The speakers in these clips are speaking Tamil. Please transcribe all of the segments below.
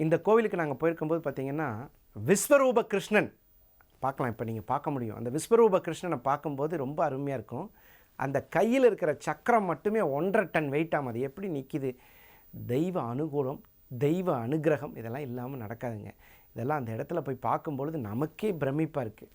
இந்த கோவிலுக்கு நாங்கள் போயிருக்கும்போது பார்த்திங்கன்னா விஸ்வரூப கிருஷ்ணன் பார்க்கலாம். இப்போ நீங்கள் பார்க்க முடியும். அந்த விஸ்வரூப கிருஷ்ணனை பார்க்கும்போது ரொம்ப அருமையாக இருக்கும். அந்த கையில் இருக்கிற சக்கரம் மட்டுமே 1.5 டன் வெயிட்டாம். அது எப்படி நிற்கிது? தெய்வ அனுகூலம், தெய்வ அனுகிரகம் இதெல்லாம் இல்லாமல் நடக்காதுங்க. இதெல்லாம் அந்த இடத்துல போய் பார்க்கும்பொழுது நமக்கே பிரமிப்பாக இருக்குது.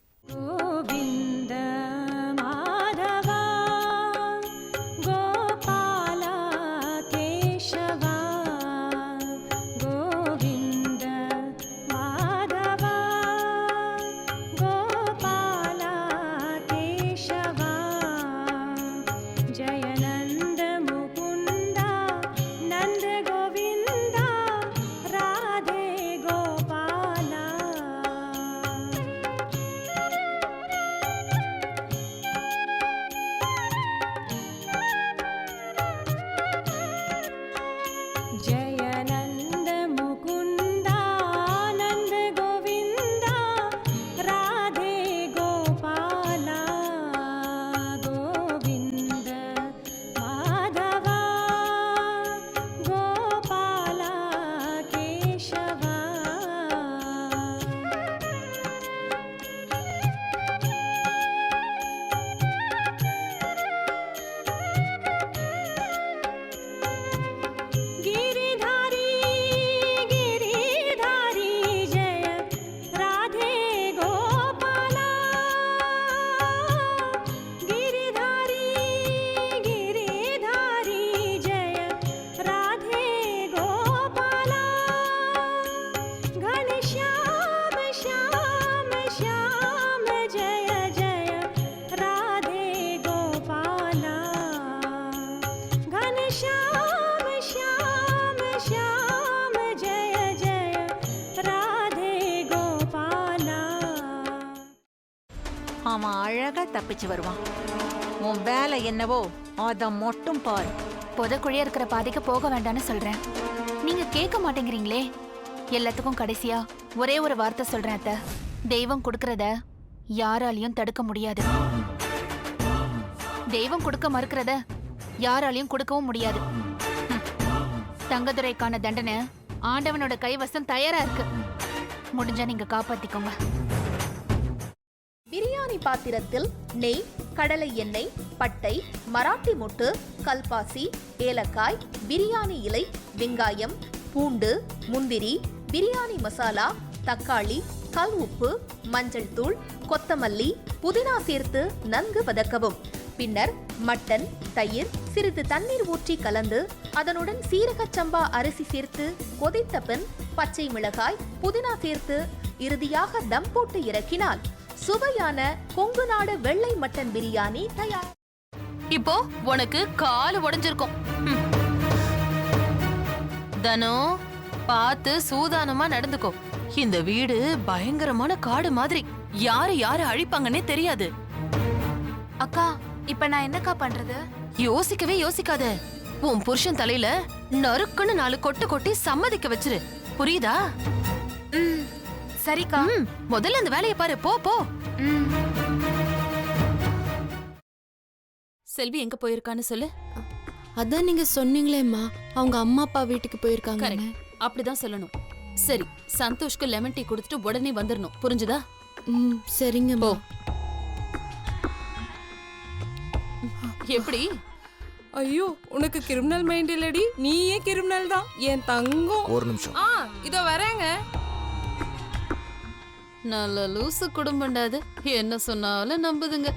அவன் அழகா தப்பிச்சு வருவான். உன் வேலை என்னவோ அத மட்டும் பாரு. புதக்குழியா இருக்கிற பாதைக்கு போக வேண்டாம்னு சொல்றேன். நீங்க கேட்க மாட்டேங்கிறீங்களே. எல்லாத்துக்கும் கடைசியா ஒரே ஒரு வார்த்தை சொல்றேன் அத்தை. தெய்வம் கொடுக்கறத யாராலையும் தடுக்க முடியாது. தெய்வம் கொடுக்க மறுக்கிறத யாராலையும் கொடுக்கவும் முடியாது. தங்கதுரைக்கான தண்டனை ஆண்டவனோட கைவசம் தயாரா இருக்கு. முடிஞ்சா நீங்க காப்பாத்திக்கோங்க. பிரியாணி பாத்திரத்தில் நெய், கடலை எண்ணெய், பட்டை, மராட்டி மொட்டு, கல்பாசி, ஏலக்காய், பிரியாணி இலை, வெங்காயம், பூண்டு, முந்திரி, பிரியாணி மசாலா, தக்காளி, கல் உப்பு, மஞ்சள் தூள், கொத்தமல்லி, புதினா சேர்த்து நன்கு வதக்கவும். பின்னர் மட்டன், தயிர், சிறிது தண்ணீர் ஊற்றி கலந்து அதனுடன் சீரக சம்பா அரிசி சேர்த்து கொதித்த பின் பச்சை மிளகாய், புதினா சேர்த்து இறுதியாக தம் போட்டு இறக்கினால் சுவையான கொங்கு நாடு வெள்ளை மட்டன் பிரியாணி தயார். இப்போ உனக்கு கால் உடைஞ்சிருக்கும். தனோ பார்த்து சூதானமா நடந்துக்கோ. இந்த வீடு பயங்கரமான காடு மாதிரி. யாரு அழிப்பாங்கன்னே தெரியாது. அக்கா, இப்ப நான் என்னக்கா பண்றது? யோசிக்கவே யோசிக்காத. உன் புருஷன் தலையில நறுக்குன்னு 4 கொட்டு கொட்டி சம்மதிக்க வச்சிரு. புரியுதா? சரிக்கா. முதல்ல அந்த வேலையை பாரு. போ போ. செல்வி எங்க போயிருக்கான்னு சொல்லு. அதான் நீங்க சொன்னீங்களேம்மா, அவங்க அம்மா அப்பா வீட்டுக்கு போயிருக்காங்க. அப்படிதான் சொல்லணும். சரி, சந்தோஷ்க்கு லெமன் டீ கொடுத்துட்டு உடனே வந்துடணும். புரிஞ்சுதா? சரிங்க. போ. எப்படி? ஐயோ, உனக்கு கிரிமினல் மைண்ட் இல்லடி, நீயே கிரிமினல் தான் என் தங்கம். ஒரு நிமிஷம். இதோ வரேங்க. நல்ல லூசு குடும்பம்டாது. என்ன சொன்னாலும் நம்புதுங்க.